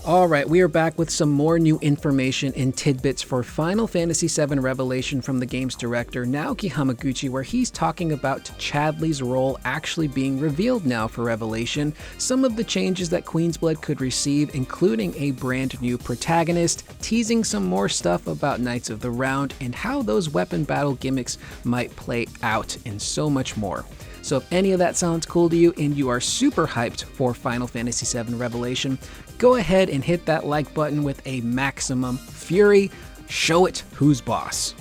Alright, we are back with some more new information and tidbits for Final Fantasy VII Revelation from the game's director, Naoki Hamaguchi, where he's talking about Chadley's role actually being revealed now for Revelation, some of the changes that Queen's Blood could receive, including a brand new protagonist, teasing some more stuff about Knights of the Round, and how those weapon battle gimmicks might play out, and so much more. So if any of that sounds cool to you and you are super hyped for Final Fantasy VII Revelation, go ahead and hit that like button with a maximum fury. Show it who's boss.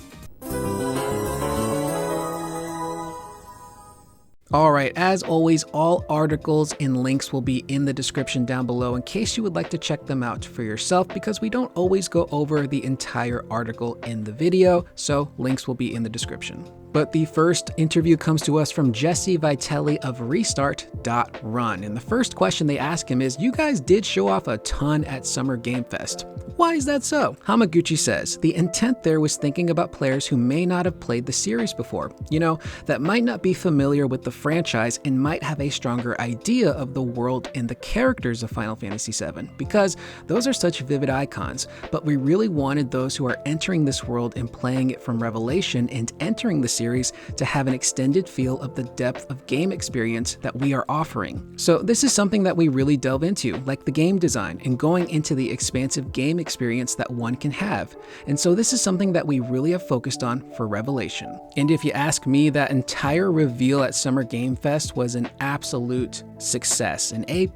Alright, as always, all articles and links will be in the description down below in case you would like to check them out for yourself, because we don't always go over the entire article in the video, so links will be in the description. But the first interview comes to us from Jesse Vitelli of Restart.Run. And the first question they ask him is, you guys did show off a ton at Summer Game Fest. Why is that so? Hamaguchi says, the intent there was thinking about players who may not have played the series before. You know, that might not be familiar with the franchise and might have a stronger idea of the world and the characters of Final Fantasy VII, because those are such vivid icons. But we really wanted those who are entering this world and playing it from Revelation and entering the series to have an extended feel of the depth of game experience that we are offering. So this is something that we really delve into, like the game design and going into the expansive game experience that one can have. And so this is something that we really have focused on for Revelation. And if you ask me, that entire reveal at Summer Game Fest was an absolute success, an A+.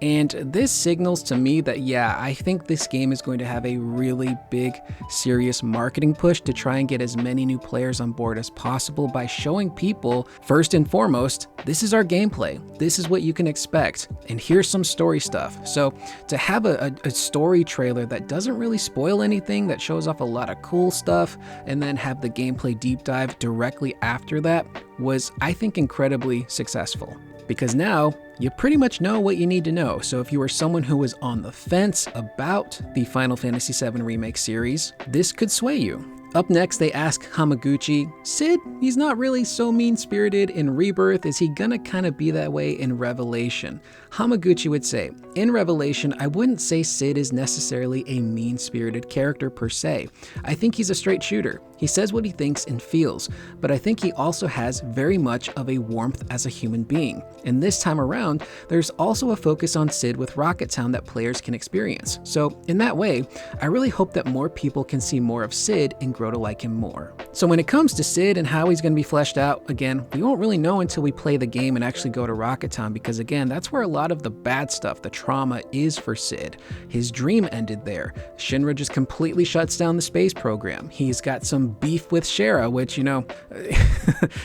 And this signals to me that, yeah, I think this game is going to have a really big, serious marketing push to try and get as many new players on board as possible by showing people, first and foremost, this is our gameplay, this is what you can expect, and here's some story stuff. So to have a story trailer that doesn't really spoil anything, that shows off a lot of cool stuff, and then have the gameplay deep dive directly after that was, I think, incredibly successful. Because now, you pretty much know what you need to know. So if you are someone who was on the fence about the Final Fantasy VII Remake series, this could sway you. Up next, they ask Hamaguchi, Cid, he's not really so mean-spirited in Rebirth, is he gonna kind of be that way in Revelation? Hamaguchi would say, in Revelation, I wouldn't say Cid is necessarily a mean-spirited character per se. I think he's a straight shooter. He says what he thinks and feels, but I think he also has very much of a warmth as a human being. And this time around, there's also a focus on Cid with Rocket Town that players can experience. So in that way, I really hope that more people can see more of Cid and grow to like him more. So when it comes to Cid and how he's going to be fleshed out, again, we won't really know until we play the game and actually go to Rocket Town, because again, that's where a lot of the bad stuff, the trauma, is for Cid. His dream ended there. Shinra just completely shuts down the space program. He's got some beef with Shara, which, you know,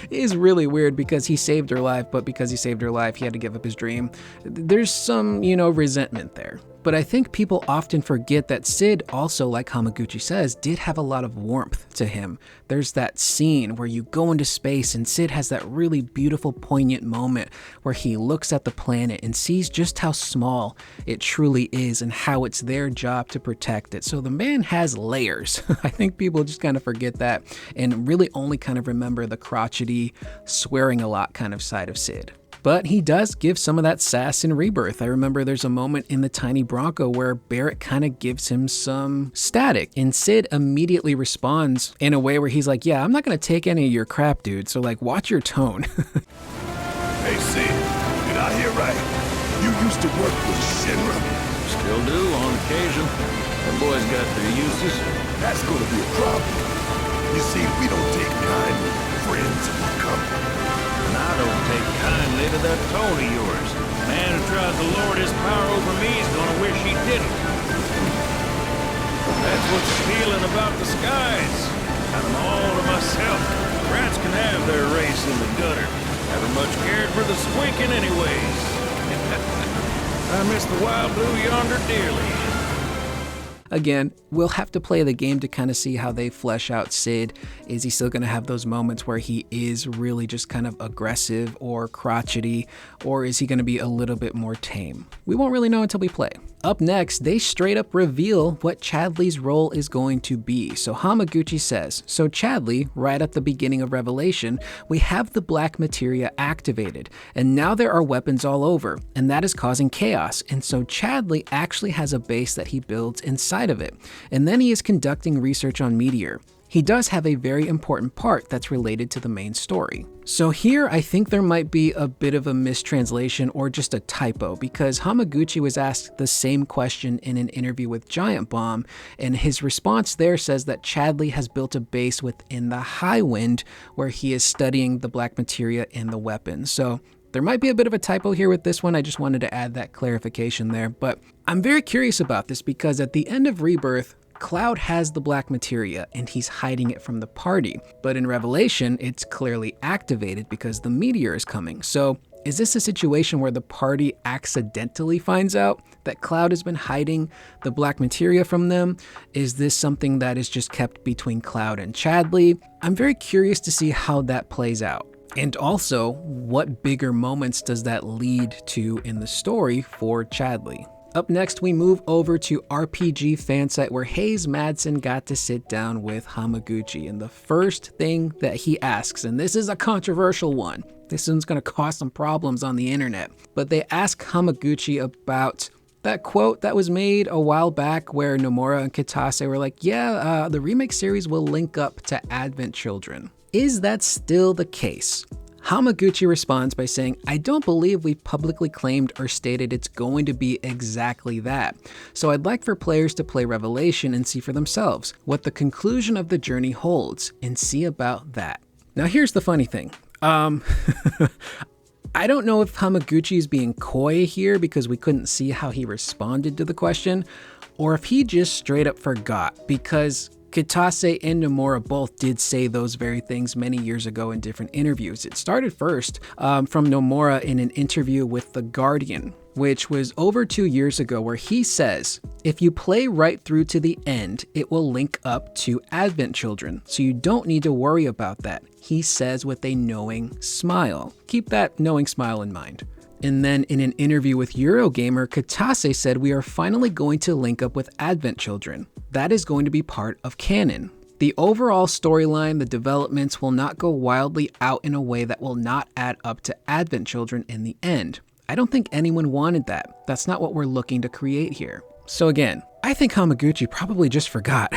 is really weird because he saved her life, but because he saved her life, he had to give up his dream. There's some, you know, resentment there. But I think people often forget that Cid also, like Hamaguchi says, did have a lot of warmth to him. There's that scene where you go into space and Cid has that really beautiful, poignant moment where he looks at the planet and sees just how small it truly is and how it's their job to protect it. So the man has layers. I think people just kind of forget that and really only kind of remember the crotchety, swearing a lot kind of side of Cid. But he does give some of that sass in Rebirth. I remember there's a moment in the Tiny Bronco where Barrett kind of gives him some static, and Cid immediately responds in a way where he's like, yeah, I'm not going to take any of your crap, dude, so like, watch your tone. Hey Cid, did I hear right? You used to work with Shinra? Still do, on occasion. Them boys got their uses. That's gonna be a problem. You see, we don't take kindly to friends in my company. And I don't take kindly to that tone of yours. Man who tries to lord his power over me is gonna wish he didn't. That's what's appealing about the skies. Got them all to myself. Rats can have their race in the gutter. Never much cared for the squeaking anyways. I miss the wild blue yonder dearly. Again, we'll have to play the game to kind of see how they flesh out Cid. Is he still going to have those moments where he is really just kind of aggressive or crotchety, or is he going to be a little bit more tame? We won't really know until we play. Up next, they straight up reveal what Chadley's role is going to be. So Hamaguchi says, so Chadley, right at the beginning of Revelation, we have the black materia activated, and now there are weapons all over, and that is causing chaos. And so Chadley actually has a base that he builds inside of it, and then he is conducting research on Meteor. He does have a very important part that's related to the main story. So here I think there might be a bit of a mistranslation or just a typo, because Hamaguchi was asked the same question in an interview with Giant Bomb, and his response there says that Chadley has built a base within the Highwind where he is studying the black materia and the weapons. So there might be a bit of a typo here with this one. I just wanted to add that clarification there, but I'm very curious about this because at the end of Rebirth, Cloud has the black materia and he's hiding it from the party. But in Revelation, it's clearly activated because the meteor is coming. So is this a situation where the party accidentally finds out that Cloud has been hiding the black materia from them? Is this something that is just kept between Cloud and Chadley? I'm very curious to see how that plays out. And also, what bigger moments does that lead to in the story for Chadley? Up next, we move over to RPG Fansite, where Hayes Madsen got to sit down with Hamaguchi. And the first thing that he asks, and this is a controversial one, this one's going to cause some problems on the internet, but they ask Hamaguchi about that quote that was made a while back where Nomura and Kitase were like, yeah, the remake series will link up to Advent Children. Is that still the case? Hamaguchi responds by saying, I don't believe we've publicly claimed or stated it's going to be exactly that. So I'd like for players to play Revelation and see for themselves what the conclusion of the journey holds and see about that. Now here's the funny thing. I don't know if Hamaguchi is being coy here because we couldn't see how he responded to the question, or if he just straight up forgot, because Kitase and Nomura both did say those very things many years ago in different interviews. It started first from Nomura in an interview with The Guardian, which was over 2 years ago, where he says, if you play right through to the end, it will link up to Advent Children, so you don't need to worry about that, he says with a knowing smile. Keep that knowing smile in mind. And then in an interview with Eurogamer, Kitase said, we are finally going to link up with Advent Children. That is going to be part of canon. The overall storyline, the developments will not go wildly out in a way that will not add up to Advent Children in the end. I don't think anyone wanted that. That's not what we're looking to create here. So again, I think Hamaguchi probably just forgot.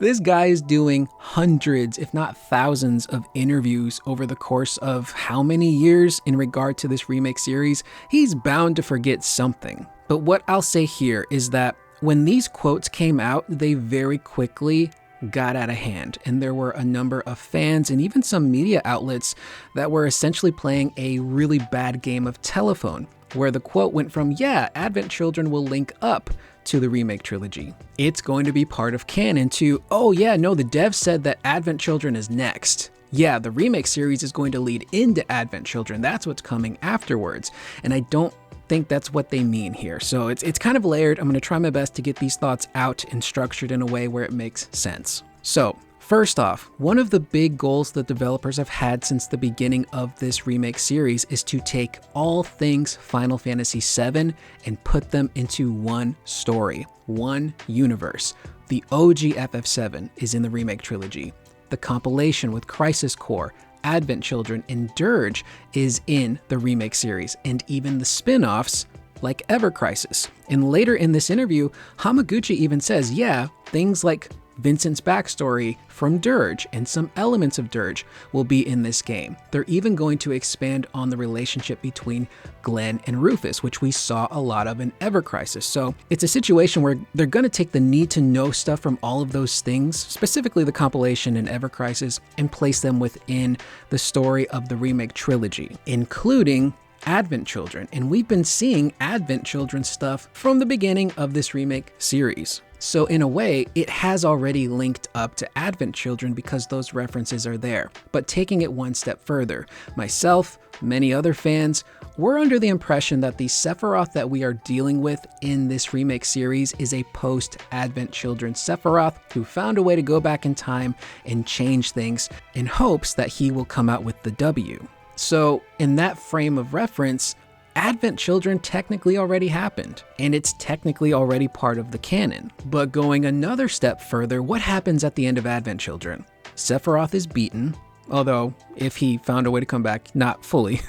This guy is doing hundreds, if not thousands, of interviews over the course of how many years in regard to this remake series. He's bound to forget something. But what I'll say here is that when these quotes came out, they very quickly got out of hand, and there were a number of fans and even some media outlets that were essentially playing a really bad game of telephone, where the quote went from, yeah, Advent Children will link up to the remake trilogy, it's going to be part of canon, to, oh yeah, no, the devs said that Advent Children is next. Yeah, the remake series is going to lead into Advent Children. That's what's coming afterwards. And I don't think that's what they mean here. So it's kind of layered. I'm going to try my best to get these thoughts out and structured in a way where it makes sense. So first off, one of the big goals that developers have had since the beginning of this remake series is to take all things Final Fantasy VII and put them into one story, one universe. The OG FF7 is in the remake trilogy. The compilation with Crisis Core, Advent Children, and Dirge is in the remake series, and even the spin-offs like Ever Crisis. And later in this interview, Hamaguchi even says, yeah, things like Vincent's backstory from Dirge and some elements of Dirge will be in this game. They're even going to expand on the relationship between Glenn and Rufus, which we saw a lot of in Ever Crisis. So it's a situation where they're going to take the need to know stuff from all of those things, specifically the compilation and Ever Crisis, and place them within the story of the remake trilogy, including Advent Children, and we've been seeing Advent Children stuff from the beginning of this remake series. So in a way, it has already linked up to Advent Children because those references are there. But taking it one step further, myself, many other fans, we're under the impression that the Sephiroth that we are dealing with in this remake series is a post-Advent Children Sephiroth who found a way to go back in time and change things in hopes that he will come out with the W. So in that frame of reference, Advent Children technically already happened, and it's technically already part of the canon. But going another step further, what happens at the end of Advent Children? Sephiroth is beaten, although if he found a way to come back, not fully.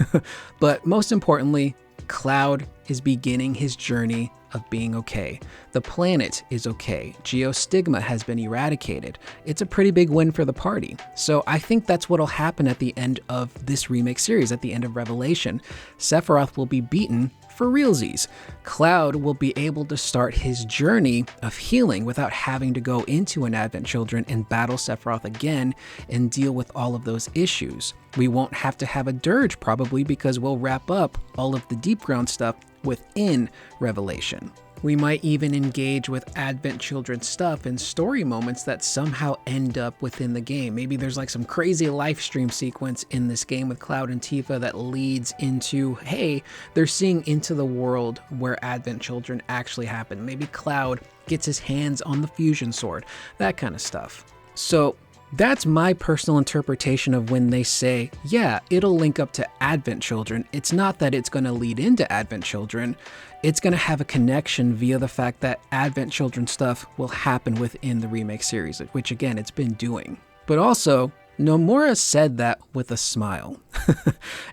But most importantly, Cloud is beginning his journey of being okay. The planet is okay. Geostigma has been eradicated. It's a pretty big win for the party. So I think that's what'll happen at the end of this remake series, at the end of Revelation. Sephiroth will be beaten for realsies. Cloud will be able to start his journey of healing without having to go into an Advent Children and battle Sephiroth again and deal with all of those issues. We won't have to have a dirge probably because we'll wrap up all of the deep ground stuff within Revelation. We might even engage with Advent Children stuff and story moments that somehow end up within the game. Maybe there's like some crazy live stream sequence in this game with Cloud and Tifa that leads into, hey, they're seeing into the world where Advent Children actually happen. Maybe Cloud gets his hands on the fusion sword, that kind of stuff. So that's my personal interpretation of when they say, yeah, it'll link up to Advent Children. It's not that it's going to lead into Advent Children. It's going to have a connection via the fact that Advent Children stuff will happen within the remake series, which again, it's been doing. But also, Nomura said that with a smile.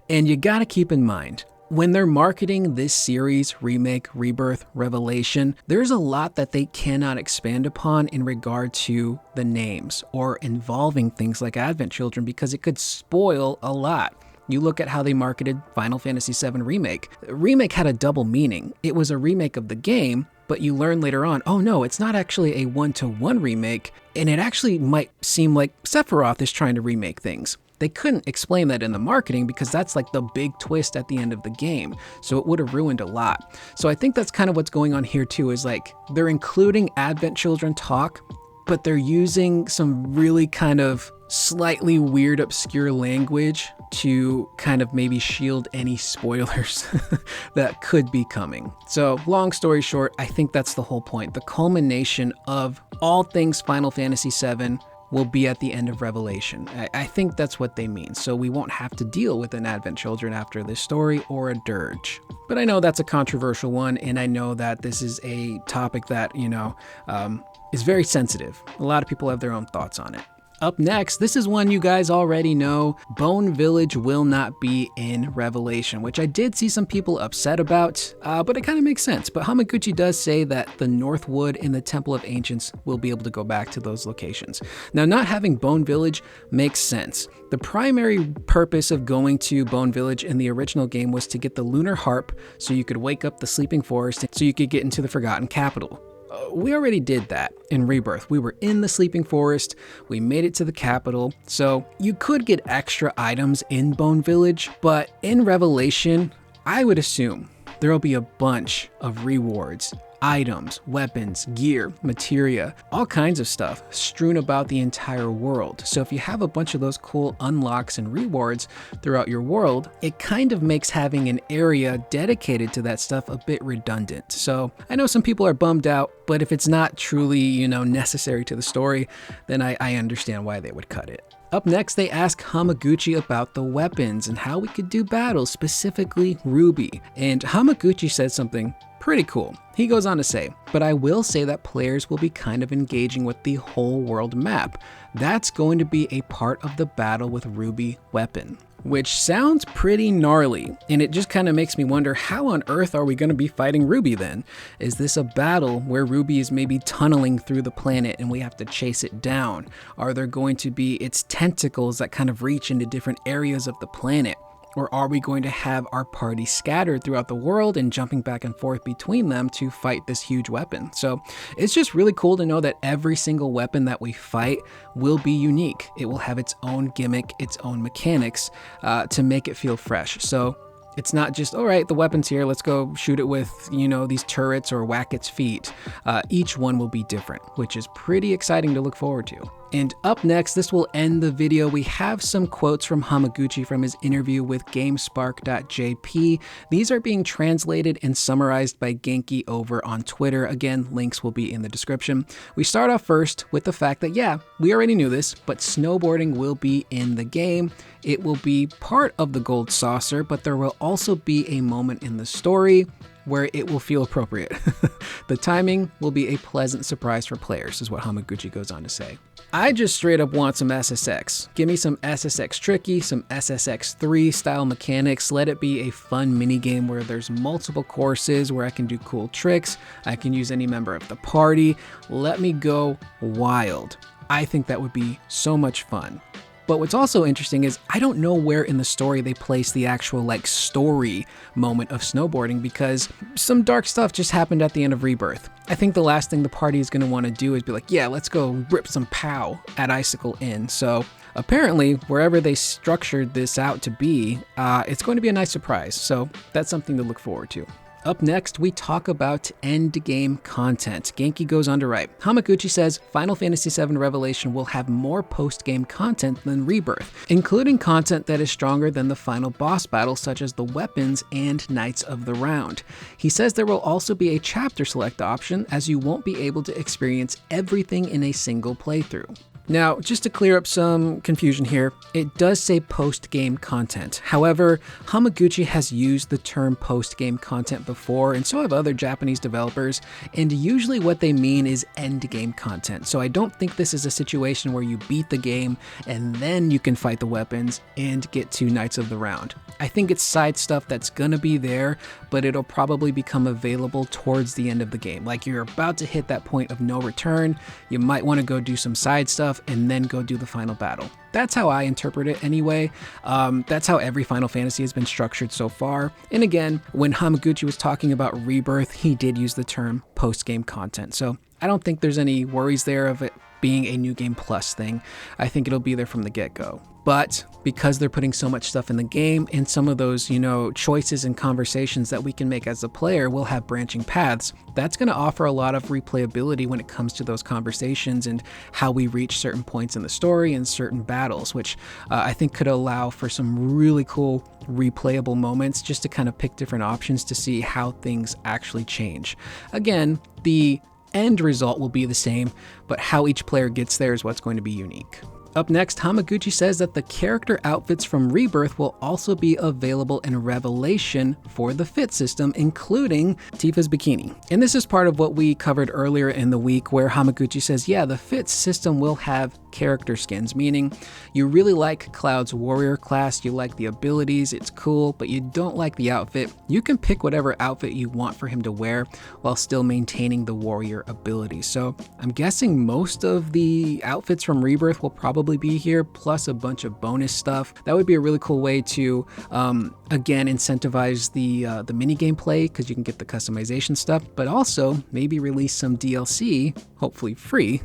And you got to keep in mind, when they're marketing this series, Remake, Rebirth, Revelation, there's a lot that they cannot expand upon in regard to the names or involving things like Advent Children because it could spoil a lot. You look at how they marketed Final Fantasy VII Remake. Remake had a double meaning. It was a remake of the game, but you learn later on, oh no, it's not actually a one-to-one remake, and it actually might seem like Sephiroth is trying to remake things. They couldn't explain that in the marketing because that's like the big twist at the end of the game. So it would have ruined a lot. So I think that's kind of what's going on here too, is like they're including Advent Children talk, but they're using some really kind of slightly weird, obscure language to kind of maybe shield any spoilers that could be coming. So long story short, I think that's the whole point. The culmination of all things Final Fantasy VII will be at the end of Revelation. I think that's what they mean. So we won't have to deal with an Advent Children after this story or a dirge. But I know that's a controversial one, and I know that this is a topic that, is very sensitive. A lot of people have their own thoughts on it. Up next, this is one you guys already know. Bone Village will not be in Revelation, which I did see some people upset about, but it kind of makes sense. But Hamaguchi does say that the Northwood and the Temple of Ancients will be able to go back to those locations. Now, not having Bone Village makes sense. The primary purpose of going to Bone Village in the original game was to get the Lunar Harp so you could wake up the Sleeping Forest so you could get into the Forgotten Capital. We already did that in Rebirth. We were in the Sleeping Forest, we made it to the capital, so you could get extra items in Bone Village, but in Revelation, I would assume there will be a bunch of rewards, items, weapons, gear, materia, all kinds of stuff strewn about the entire world. So if you have a bunch of those cool unlocks and rewards throughout your world, it kind of makes having an area dedicated to that stuff a bit redundant. So I know some people are bummed out, but if it's not truly, necessary to the story, then I understand why they would cut it. Up next, they ask Hamaguchi about the weapons and how we could do battles, specifically Ruby. And Hamaguchi said something pretty cool. He goes on to say, but I will say that players will be kind of engaging with the whole world map. That's going to be a part of the battle with Ruby weapon. Which sounds pretty gnarly, and it just kind of makes me wonder, how on earth are we going to be fighting Ruby then? Is this a battle where Ruby is maybe tunneling through the planet and we have to chase it down? Are there going to be its tentacles that kind of reach into different areas of the planet? Or are we going to have our party scattered throughout the world and jumping back and forth between them to fight this huge weapon? So it's just really cool to know that every single weapon that we fight will be unique. It will have its own gimmick, its own mechanics to make it feel fresh. So It's not just, all right, the weapon's here, let's go shoot it with, these turrets or whack its feet. Each one will be different, which is pretty exciting to look forward to. And up next, this will end the video. We have some quotes from Hamaguchi from his interview with GameSpark.jp. These are being translated and summarized by Genki over on Twitter. Again, links will be in the description. We start off first with the fact that, yeah, we already knew this, but snowboarding will be in the game. It will be part of the Gold Saucer, but there will also be a moment in the story where it will feel appropriate. The timing will be a pleasant surprise for players, is what Hamaguchi goes on to say. I just straight up want some SSX. Give me some SSX Tricky, some SSX3 style mechanics. Let it be a fun minigame where there's multiple courses, where I can do cool tricks. I can use any member of the party. Let me go wild. I think that would be so much fun. But what's also interesting is I don't know where in the story they place the actual story moment of snowboarding, because some dark stuff just happened at the end of Rebirth. I think the last thing the party is going to want to do is be like, yeah, let's go rip some pow at Icicle Inn. So apparently wherever they structured this out to be, it's going to be a nice surprise. So that's something to look forward to. Up next, we talk about Endgame content. Genki goes on to write, Hamaguchi says Final Fantasy VII Revelation will have more post-game content than Rebirth, including content that is stronger than the final boss battle, such as the weapons and Knights of the Round. He says there will also be a chapter select option, as you won't be able to experience everything in a single playthrough. Now, just to clear up some confusion here, it does say post-game content. However, Hamaguchi has used the term post-game content before, and so have other Japanese developers, and usually what they mean is end-game content. So I don't think this is a situation where you beat the game and then you can fight the weapons and get to Knights of the Round. I think it's side stuff that's gonna be there, but it'll probably become available towards the end of the game. Like, you're about to hit that point of no return, you might want to go do some side stuff and then go do the final battle. That's how I interpret it anyway. That's how every Final Fantasy has been structured so far. And again, when Hamaguchi was talking about Rebirth, he did use the term post-game content. So I don't think there's any worries there of it being a New Game Plus thing. I think it'll be there from the get-go. But because they're putting so much stuff in the game, and some of those, choices and conversations that we can make as a player will have branching paths, that's going to offer a lot of replayability when it comes to those conversations and how we reach certain points in the story and certain battles, which I think could allow for some really cool replayable moments, just to kind of pick different options to see how things actually change. Again, the end result will be the same, but how each player gets there is what's going to be unique. Up next, Hamaguchi says that the character outfits from Rebirth will also be available in Revelation for the Fit system, including Tifa's bikini. And this is part of what we covered earlier in the week, where Hamaguchi says, yeah, the Fit system will have character skins, meaning you really like Cloud's warrior class, you like the abilities, it's cool, but you don't like the outfit. You can pick whatever outfit you want for him to wear while still maintaining the warrior abilities. So I'm guessing most of the outfits from Rebirth will probably be here, plus a bunch of bonus stuff. That would be a really cool way to, again, incentivize the minigame play, because you can get the customization stuff, but also maybe release some DLC, hopefully free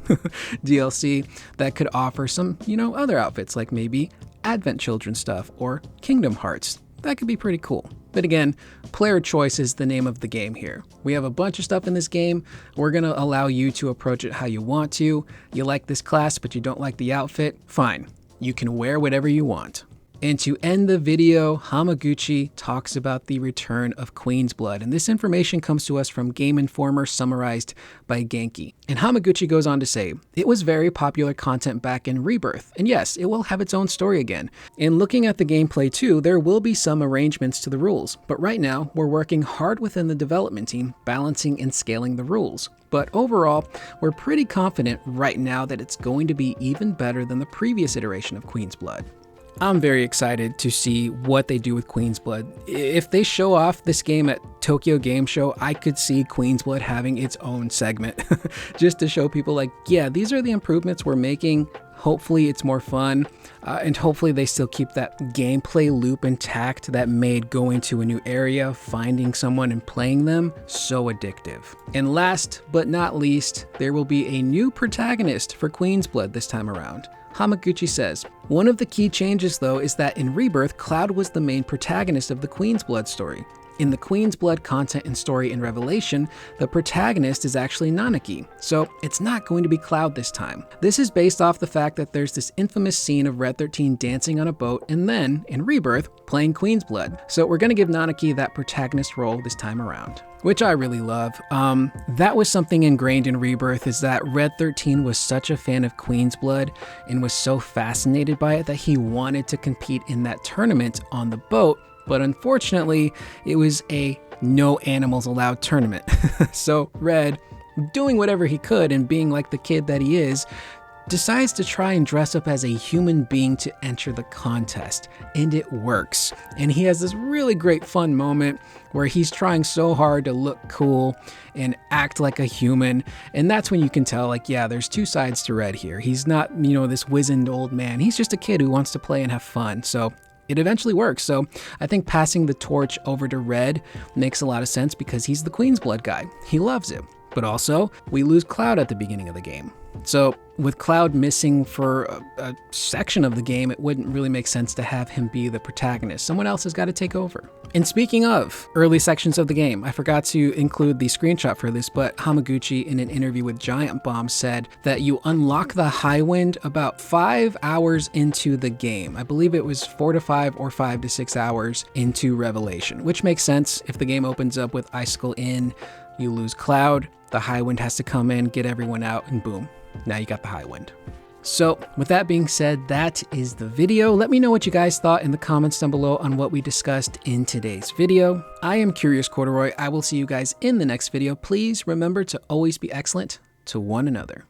DLC, that could offer some, other outfits, like maybe Advent Children stuff or Kingdom Hearts. That could be pretty cool. But again, player choice is the name of the game here. We have a bunch of stuff in this game. We're going to allow you to approach it how you want to. You like this class, but you don't like the outfit? Fine. You can wear whatever you want. And to end the video, Hamaguchi talks about the return of Queen's Blood. And this information comes to us from Game Informer, summarized by Genki. And Hamaguchi goes on to say, it was very popular content back in Rebirth. And yes, it will have its own story again. And looking at the gameplay too, there will be some arrangements to the rules. But right now, we're working hard within the development team, balancing and scaling the rules. But overall, we're pretty confident right now that it's going to be even better than the previous iteration of Queen's Blood. I'm very excited to see what they do with Queen's Blood. If they show off this game at Tokyo Game Show, I could see Queen's Blood having its own segment just to show people like, yeah, these are the improvements we're making. Hopefully it's more fun, and hopefully they still keep that gameplay loop intact that made going to a new area, finding someone and playing them so addictive. And last but not least, there will be a new protagonist for Queen's Blood this time around. Hamaguchi says, one of the key changes though is that in Rebirth, Cloud was the main protagonist of the Queen's Blood story. In the Queen's Blood content and story in Revelation, the protagonist is actually Naoki, so it's not going to be Cloud this time. This is based off the fact that there's this infamous scene of Red 13 dancing on a boat and then, in Rebirth, playing Queen's Blood. So we're going to give Naoki that protagonist role this time around, which I really love. That was something ingrained in Rebirth, is that Red 13 was such a fan of Queen's Blood and was so fascinated by it that he wanted to compete in that tournament on the boat. But unfortunately, it was a no animals allowed tournament. So Red, doing whatever he could and being like the kid that he is, decides to try and dress up as a human being to enter the contest. And it works. And he has this really great fun moment where he's trying so hard to look cool and act like a human. And that's when you can tell, like, yeah, there's two sides to Red here. He's not, this wizened old man. He's just a kid who wants to play and have fun. So it eventually works. So I think passing the torch over to Red makes a lot of sense because he's the Queen's Blood guy. He loves it. But also, we lose Cloud at the beginning of the game. So with Cloud missing for a section of the game, it wouldn't really make sense to have him be the protagonist. Someone else has got to take over. And speaking of early sections of the game, I forgot to include the screenshot for this, but Hamaguchi in an interview with Giant Bomb said that you unlock the Highwind about 5 hours into the game. I believe it was 4 to 5 or 5 to 6 hours into Revelation, which makes sense. If the game opens up with Icicle in, you lose Cloud, the Highwind has to come in, get everyone out, and boom, now you got the Highwind. So with that being said, that is the video. Let me know what you guys thought in the comments down below on what we discussed in today's video. I am Curious Corduroy. I will see you guys in the next video. Please remember to always be excellent to one another.